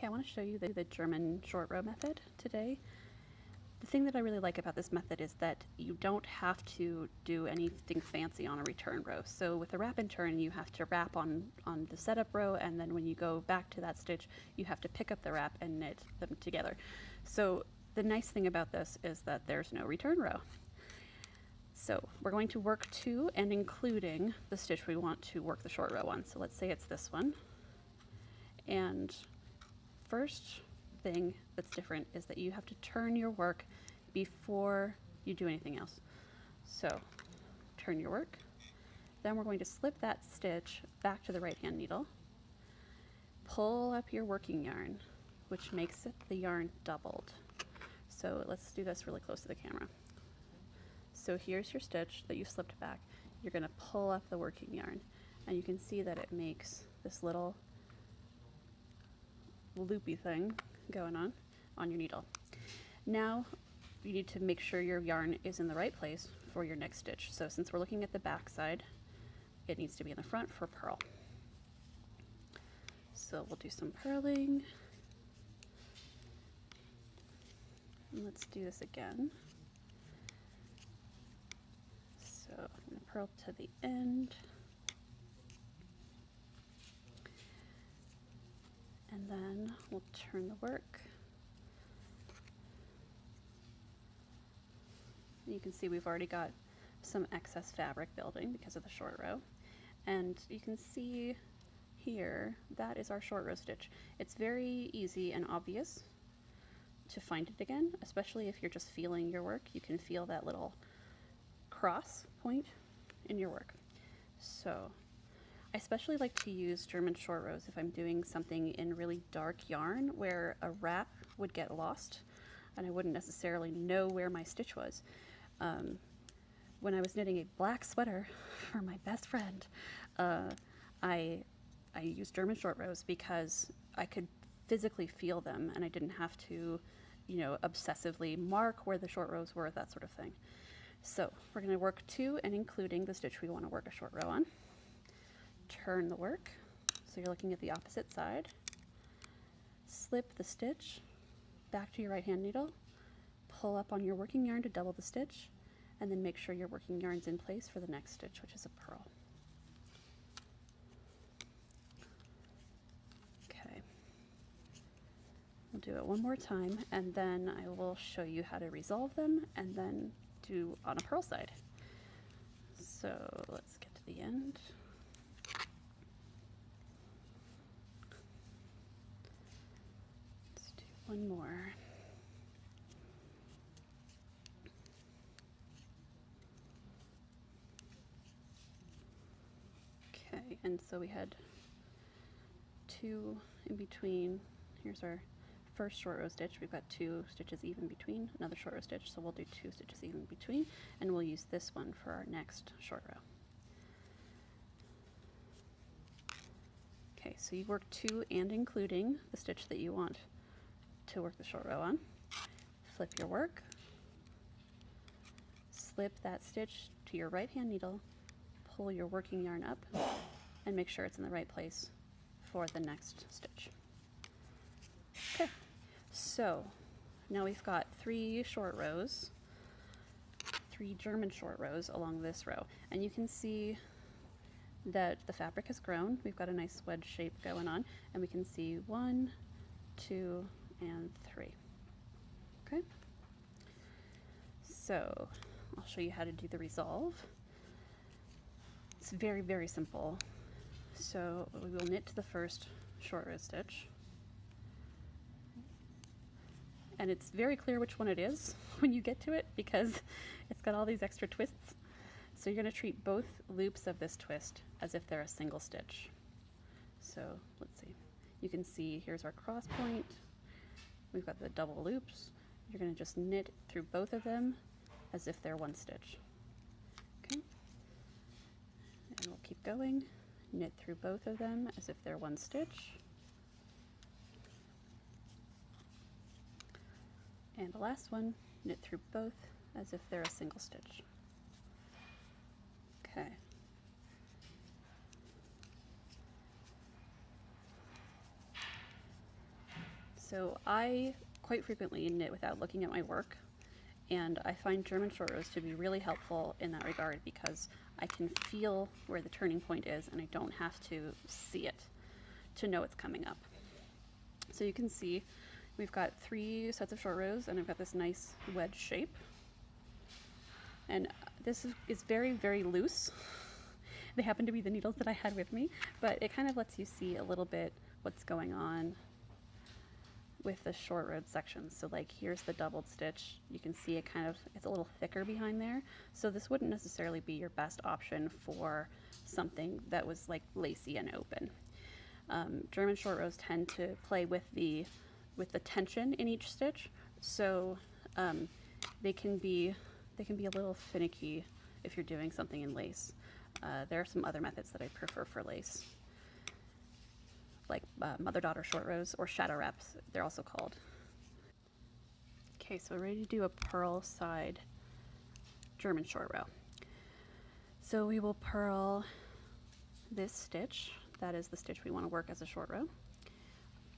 Okay, I want to show you the German short row method today. The thing that I really like about this method is that you don't have to do anything fancy on a return row. So with a wrap and turn, you have to wrap on the setup row, and then when you go back to that stitch, you have to pick up the wrap and knit them together. So the nice thing about this is that there's no return row. So we're going to work to and including the stitch we want to work the short row on. So let's say it's this one. And first thing that's different is that you have to turn your work before you do anything else. So turn your work. Then we're going to slip that stitch back to the right hand needle. Pull up your working yarn, which makes the yarn doubled. So let's do this really close to the camera. So here's your stitch that you slipped back. You're going to pull up the working yarn, and you can see that it makes this little loopy thing going on your needle. Now you need to make sure your yarn is in the right place for your next stitch. So since we're looking at the back side, it needs to be in the front for purl. So we'll do some purling. And let's do this again. So I'm going to purl to the end. And then we'll turn the work. You can see we've already got some excess fabric building because of the short row. And you can see here, that is our short row stitch. It's very easy and obvious to find it again, especially if you're just feeling your work. You can feel that little cross point in your work. So I especially like to use German short rows if I'm doing something in really dark yarn where a wrap would get lost and I wouldn't necessarily know where my stitch was. When I was knitting a black sweater for my best friend, I used German short rows because I could physically feel them and I didn't have to, obsessively mark where the short rows were, that sort of thing. So we're going to work to and including the stitch we want to work a short row on. Turn the work, so you're looking at the opposite side. Slip the stitch back to your right hand needle, pull up on your working yarn to double the stitch, and then make sure your working yarn's in place for the next stitch, which is a purl. Okay, we'll do it one more time, and then I will show you how to resolve them and then do on a purl side. So let's get to the end. Let's do one more. Okay, and so we had two in between. Here's our first short row stitch. We've got 2 stitches even between, another short row stitch, so we'll do 2 stitches even between, and we'll use this one for our next short row. Okay, so you work to and including the stitch that you want to work the short row on. Flip your work, slip that stitch to your right hand needle, pull your working yarn up, and make sure it's in the right place for the next stitch. Okay, so now we've got 3 short rows, 3 German short rows along this row, and you can see that the fabric has grown. We've got a nice wedge shape going on, and we can see 1, 2, and 3. Okay, so I'll show you how to do the resolve. It's very, very simple. So we will knit to the first short row stitch. And it's very clear which one it is when you get to it because it's got all these extra twists. So you're going to treat both loops of this twist as if they're a single stitch. So let's see. You can see here's our cross point. We've got the double loops. You're going to just knit through both of them as if they're one stitch. Okay. And we'll keep going. Knit through both of them as if they're one stitch. And the last one, knit through both as if they're a single stitch. Okay. So I quite frequently knit without looking at my work, and I find German short rows to be really helpful in that regard because I can feel where the turning point is and I don't have to see it to know it's coming up. So you can see we've got 3 sets of short rows and I've got this nice wedge shape. And this is very, very loose. They happen to be the needles that I had with me, but it kind of lets you see a little bit what's going on with the short row sections. So like here's the doubled stitch. You can see it kind of, it's a little thicker behind there. So this wouldn't necessarily be your best option for something that was like lacy and open. German short rows tend to play with the tension in each stitch. So they can be a little finicky if you're doing something in lace. There are some other methods that I prefer for lace, like mother-daughter short rows or shadow wraps, they're also called. Okay, so we're ready to do a purl side German short row. So we will purl this stitch. That is the stitch we want to work as a short row.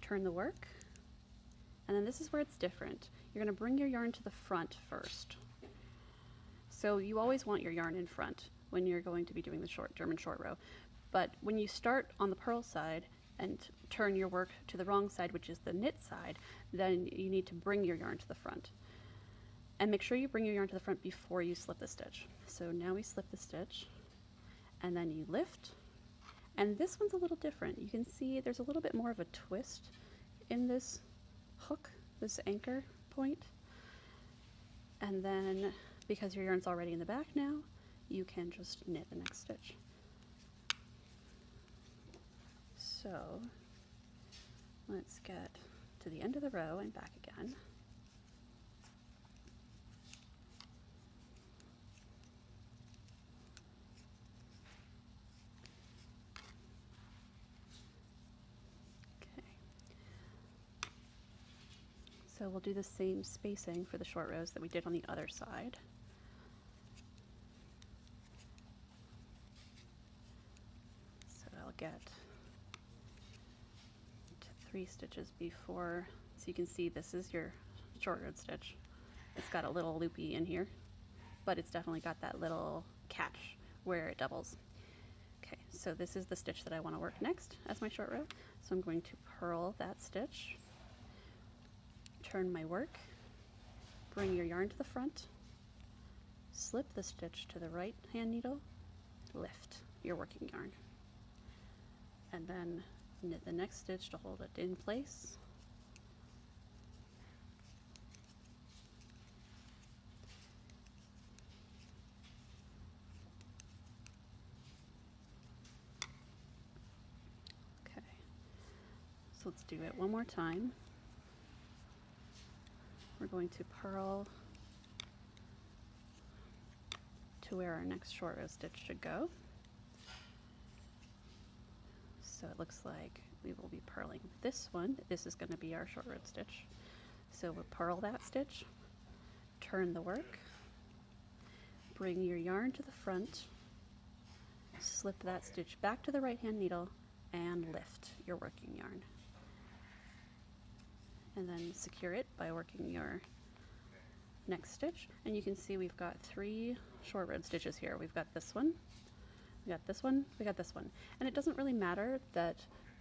Turn the work, and then this is where it's different. You're going to bring your yarn to the front first. So you always want your yarn in front when you're going to be doing the German short row. But when you start on the purl side and turn your work to the wrong side, which is the knit side, then you need to bring your yarn to the front. And make sure you bring your yarn to the front before you slip the stitch. So now we slip the stitch, and then you lift. And this one's a little different. You can see there's a little bit more of a twist in this hook, this anchor point. And then, because your yarn's already in the back now, you can just knit the next stitch. So let's get to the end of the row and back again. Okay. So we'll do the same spacing for the short rows that we did on the other side. So I'll get 3 stitches before, so you can see this is your short row stitch. It's got a little loopy in here, but it's definitely got that little catch where it doubles. Okay, so this is the stitch that I want to work next as my short row. So I'm going to purl that stitch, turn my work, bring your yarn to the front, slip the stitch to the right hand needle, lift your working yarn, and then knit the next stitch to hold it in place. Okay, so let's do it one more time. We're going to purl to where our next short row stitch should go. So it looks like we will be purling this one. This is going to be our short row stitch. So we'll purl that stitch, turn the work, bring your yarn to the front, slip that stitch back to the right hand needle, and lift your working yarn. And then secure it by working your next stitch. And you can see we've got 3 short row stitches here. We've got this one, we got this one, we got this one. And it doesn't really matter that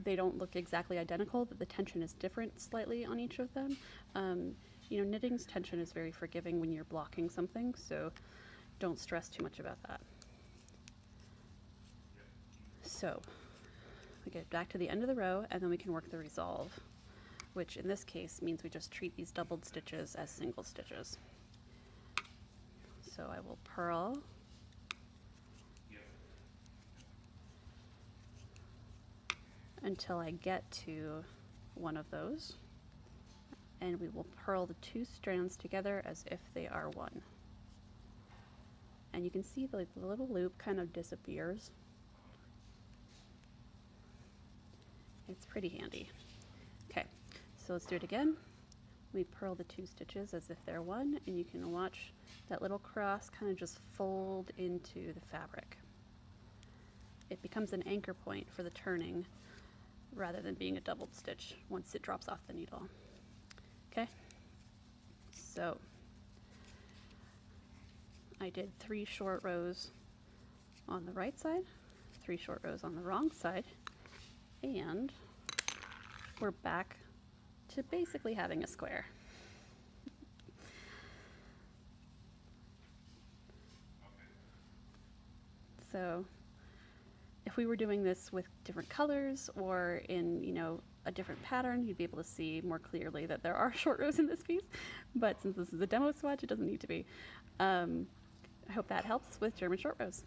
they don't look exactly identical, that the tension is different slightly on each of them. You know, knitting's tension is very forgiving when you're blocking something, so don't stress too much about that. So we get back to the end of the row, and then we can work the resolve, which in this case means we just treat these doubled stitches as single stitches. So I will purl until I get to one of those, and we will purl the 2 strands together as if they are one. And you can see the little loop kind of disappears. It's pretty handy. Okay, so let's do it again. We purl the 2 stitches as if they're one, and you can watch that little cross kind of just fold into the fabric. It becomes an anchor point for the turning rather than being a doubled stitch once it drops off the needle. Okay, so I did 3 short rows on the right side, 3 short rows on the wrong side, and we're back to basically having a square. So if we were doing this with different colors or in, you know, a different pattern, you'd be able to see more clearly that there are short rows in this piece. But since this is a demo swatch, it doesn't need to be. I hope that helps with German short rows.